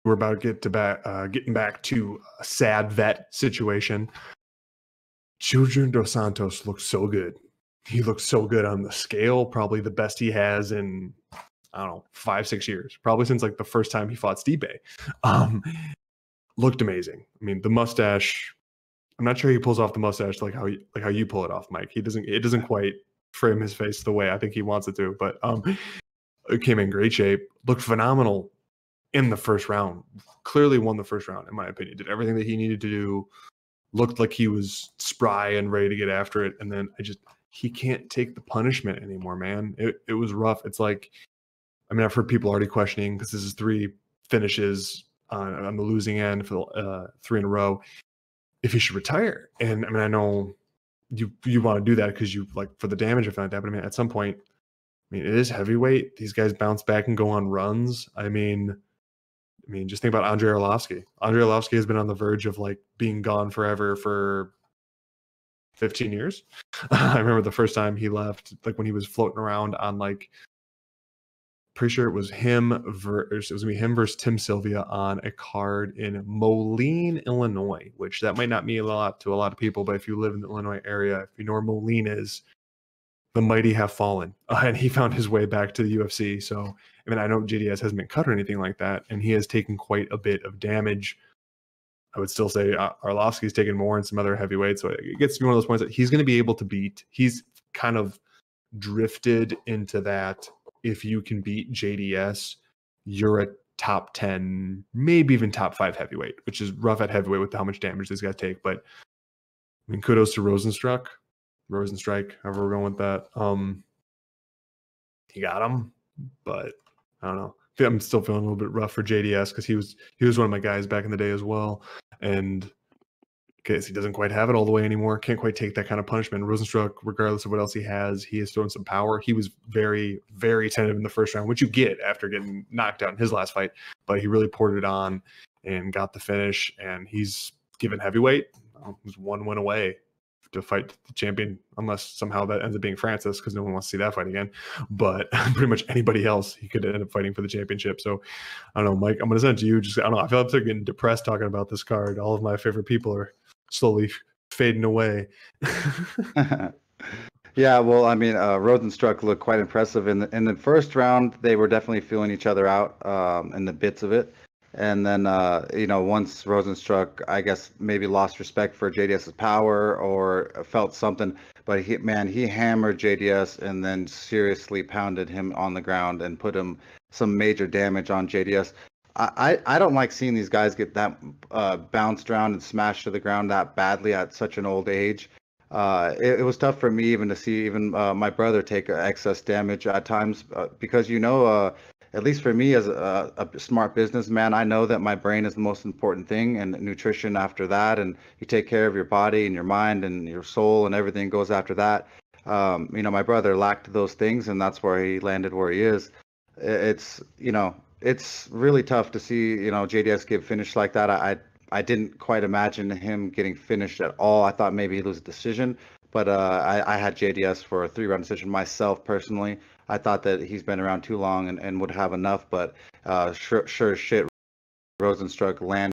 we're about to getting back to a sad vet situation. Junior Dos Santos looks so good. He looks so good on the scale, probably the best he has in, I don't know, 5-6 years, probably since like the first time he fought Stipe. Looked amazing. I mean, the mustache, I'm not sure he pulls off the mustache like how you pull it off, Mike. It doesn't quite frame his face the way I think he wants it to, but it came in great shape, looked phenomenal in the first round. Clearly won the first round, in my opinion. Did everything that he needed to do, looked like he was spry and ready to get after it, and then he can't take the punishment anymore, man. It was rough. It's like, I mean, I've heard people already questioning, because this is 3 finishes on the losing end for 3 in a row, if he should retire. And I mean, I know you want to do that because you like for the damage or like that, but I mean, at some point, I mean, it is heavyweight. These guys bounce back and go on runs. I mean, just think about Andrei Arlovski. Andrei Arlovski has been on the verge of like being gone forever for 15 years. I remember the first time he left, like when he was floating around on like, pretty sure it was him versus Tim Sylvia on a card in Moline, Illinois, which that might not mean a lot to a lot of people, but if you live in the Illinois area, if you know where Moline is, the mighty have fallen. And he found his way back to the UFC. So, I mean, I know JDS hasn't been cut or anything like that, and he has taken quite a bit of damage. I would still say Arlovski's taken more in some other heavyweights. So it gets to be one of those points that he's going to be able to beat. He's kind of drifted into that. If you can beat JDS, you're a top 10, maybe even top 5 heavyweight, which is rough at heavyweight with how much damage these guys take. But I mean, kudos to Rozenstruik, however we're going with that. He got him, but I don't know. I'm still feeling a little bit rough for JDS because he was one of my guys back in the day as well. And because he doesn't quite have it all the way anymore, can't quite take that kind of punishment. Rozenstruik, regardless of what else he has thrown some power. He was very, very tentative in the first round, which you get after getting knocked out in his last fight. But he really poured it on and got the finish. And he's given heavyweight. He's 1 win away to fight the champion, unless somehow that ends up being Francis, because no one wants to see that fight again. But pretty much anybody else, he could end up fighting for the championship. So I don't know, Mike, I'm going to send it to you. I don't know. I feel like I'm getting depressed talking about this card. All of my favorite people are slowly fading away. Yeah, well, I mean, Rozenstruik looked quite impressive in the first round. They were definitely feeling each other out in the bits of it. And then, once Rozenstruik, I guess, maybe lost respect for JDS's power or felt something, but he hammered JDS and then seriously pounded him on the ground and put him some major damage on JDS. I don't like seeing these guys get that bounced around and smashed to the ground that badly at such an old age. It was tough for me even to see even my brother take excess damage at times because, at least for me as a smart businessman, I know that my brain is the most important thing and nutrition after that. And you take care of your body and your mind and your soul and everything goes after that. My brother lacked those things and that's where he landed where he is. It's really tough to see, JDS get finished like that. I didn't quite imagine him getting finished at all. I thought maybe he'd lose a decision, but I had JDS for a 3-round decision myself personally. I thought that he's been around too long and would have enough, but sure shit, Rozenstruik landed